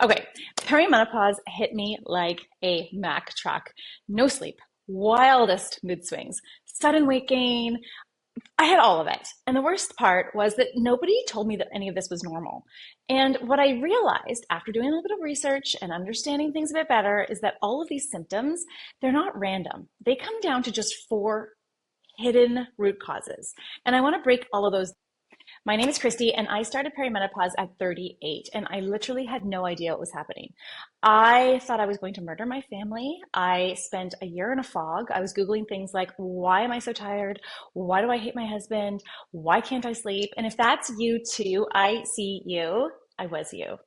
Okay, perimenopause hit me like a Mack truck. No sleep, wildest mood swings, sudden weight gain. I had all of it. And the worst part was that nobody told me that any of this was normal. And what I realized after doing a little bit of research and understanding things a bit better is that all of these symptoms, they're not random. They come down to just four hidden root causes. And I want to break all of those. My name is Christy, and I started perimenopause at 38, and I literally had no idea what was happening. I thought I was going to murder my family. I spent a year in a fog. I was Googling things like, why am I so tired? Why do I hate my husband? Why can't I sleep? And if that's you too, I see you. I was you.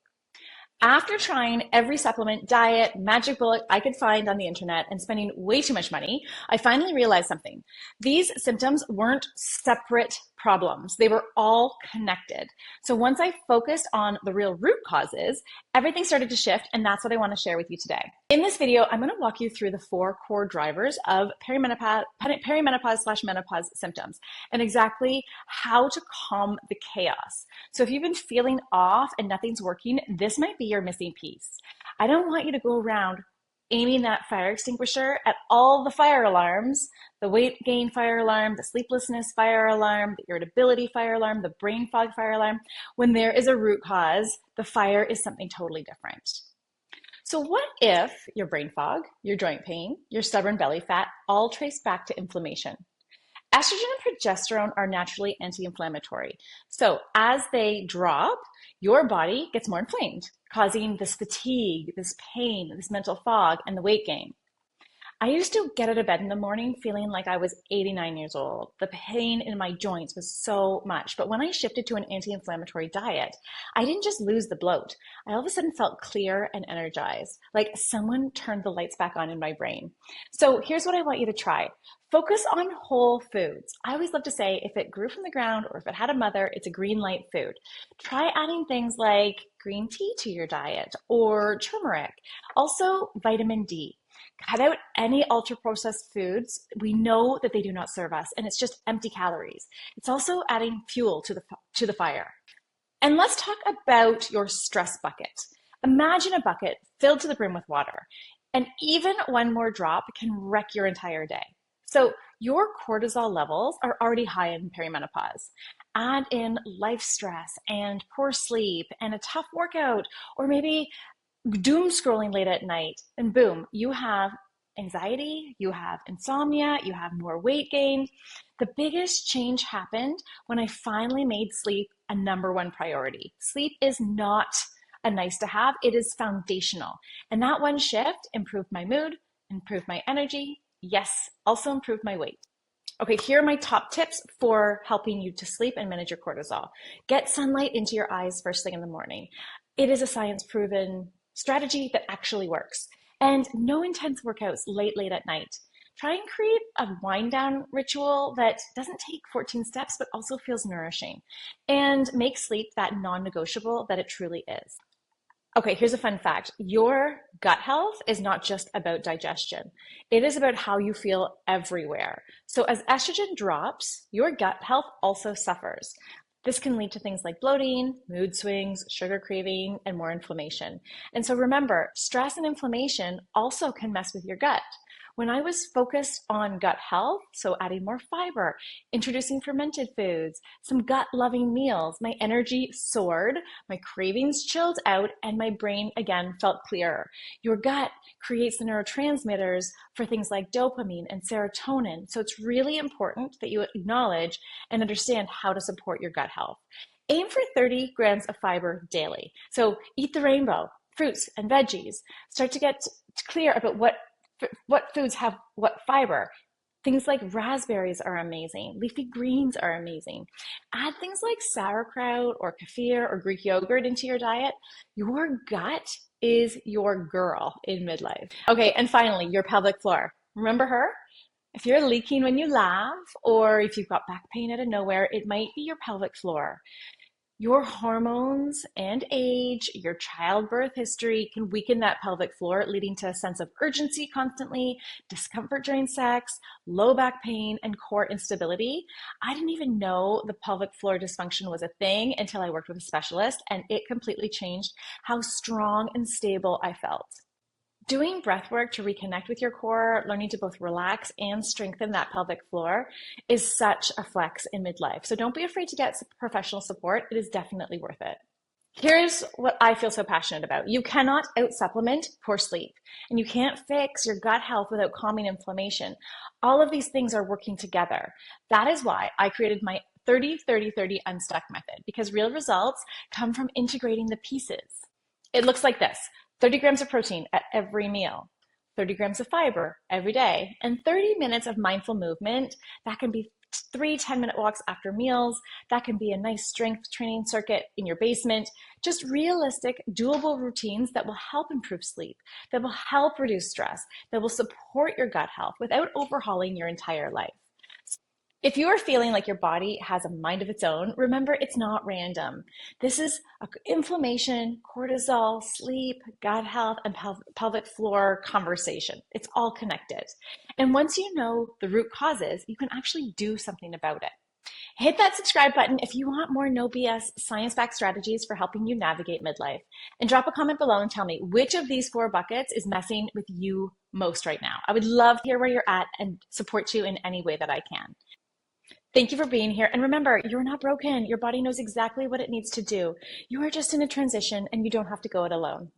After trying every supplement, diet, magic bullet I could find on the internet and spending way too much money, I finally realized something. These symptoms weren't separate problems. They were all connected. So once I focused on the real root causes, everything started to shift, and that's what I want to share with you today. In this video, I'm going to walk you through the four core drivers of perimenopause/menopause symptoms and exactly how to calm the chaos. So if you've been feeling off and nothing's working, this might be your missing piece. I don't want you to go around aiming that fire extinguisher at all the fire alarms, the weight gain fire alarm, the sleeplessness fire alarm, the irritability fire alarm, the brain fog fire alarm. When there is a root cause, the fire is something totally different. So what if your brain fog, your joint pain, your stubborn belly fat all trace back to inflammation? Estrogen and progesterone are naturally anti-inflammatory. So as they drop, your body gets more inflamed, causing this fatigue, this pain, this mental fog, and the weight gain. I used to get out of bed in the morning feeling like I was 89 years old. The pain in my joints was so much. But when I shifted to an anti-inflammatory diet, I didn't just lose the bloat. I all of a sudden felt clear and energized, like someone turned the lights back on in my brain. So here's what I want you to try. Focus on whole foods. I always love to say if it grew from the ground or if it had a mother, it's a green light food. Try adding things like green tea to your diet or turmeric. Also, vitamin D. Cut out any ultra processed foods. We know that they do not serve us, and it's just empty calories. It's also adding fuel to the fire. And let's talk about your stress bucket. Imagine a bucket filled to the brim with water, and even one more drop can wreck your entire day. So your cortisol levels are already high in perimenopause. Add in life stress and poor sleep and a tough workout, or maybe doom scrolling late at night, and boom, you have anxiety, you have insomnia, you have more weight gain. The biggest change happened when I finally made sleep a number one priority. Sleep is not a nice to have, it is foundational. And that one shift improved my mood, improved my energy, yes, also improved my weight. Okay, here are my top tips for helping you to sleep and manage your cortisol. Get sunlight into your eyes first thing in the morning. It is a science-proven strategy that actually works. And no intense workouts late at night. Try and create a wind down ritual that doesn't take 14 steps, but also feels nourishing. And make sleep that non-negotiable that it truly is. Okay, here's a fun fact. Your gut health is not just about digestion. It is about how you feel everywhere. So as estrogen drops, your gut health also suffers. This can lead to things like bloating, mood swings, sugar craving, and more inflammation. And so remember, stress and inflammation also can mess with your gut. When I was focused on gut health, so adding more fiber, introducing fermented foods, some gut-loving meals, my energy soared, my cravings chilled out, and my brain again felt clearer. Your gut creates the neurotransmitters for things like dopamine and serotonin. So it's really important that you acknowledge and understand how to support your gut health. Aim for 30 grams of fiber daily. So eat the rainbow, fruits and veggies. Start to get clear about what foods have what fiber. Things like raspberries are amazing. Leafy greens are amazing. Add things like sauerkraut or kefir or Greek yogurt into your diet. Your gut is your girl in midlife. Okay, and finally, your pelvic floor. Remember her? If you're leaking when you laugh, or if you've got back pain out of nowhere, it might be your pelvic floor. Your hormones and age, your childbirth history can weaken that pelvic floor, leading to a sense of urgency constantly, discomfort during sex, low back pain, and core instability. I didn't even know the pelvic floor dysfunction was a thing until I worked with a specialist, and it completely changed how strong and stable I felt. Doing breath work to reconnect with your core, learning to both relax and strengthen that pelvic floor is such a flex in midlife. So don't be afraid to get professional support. It is definitely worth it. Here's what I feel so passionate about. You cannot out supplement poor sleep, and you can't fix your gut health without calming inflammation. All of these things are working together. That is why I created my 30-30-30 Unstuck method, because real results come from integrating the pieces. It looks like this: 30 grams of protein at every meal, 30 grams of fiber every day, and 30 minutes of mindful movement. That can be 3 10-minute walks after meals. That can be a nice strength training circuit in your basement. Just realistic, doable routines that will help improve sleep, that will help reduce stress, that will support your gut health without overhauling your entire life. If you are feeling like your body has a mind of its own, remember it's not random. This is inflammation, cortisol, sleep, gut health, and pelvic floor conversation. It's all connected. And once you know the root causes, you can actually do something about it. Hit that subscribe button if you want more no BS science-backed strategies for helping you navigate midlife. And drop a comment below and tell me which of these 4 buckets is messing with you most right now. I would love to hear where you're at and support you in any way that I can. Thank you for being here. And remember, you're not broken. Your body knows exactly what it needs to do. You are just in a transition and you don't have to go it alone.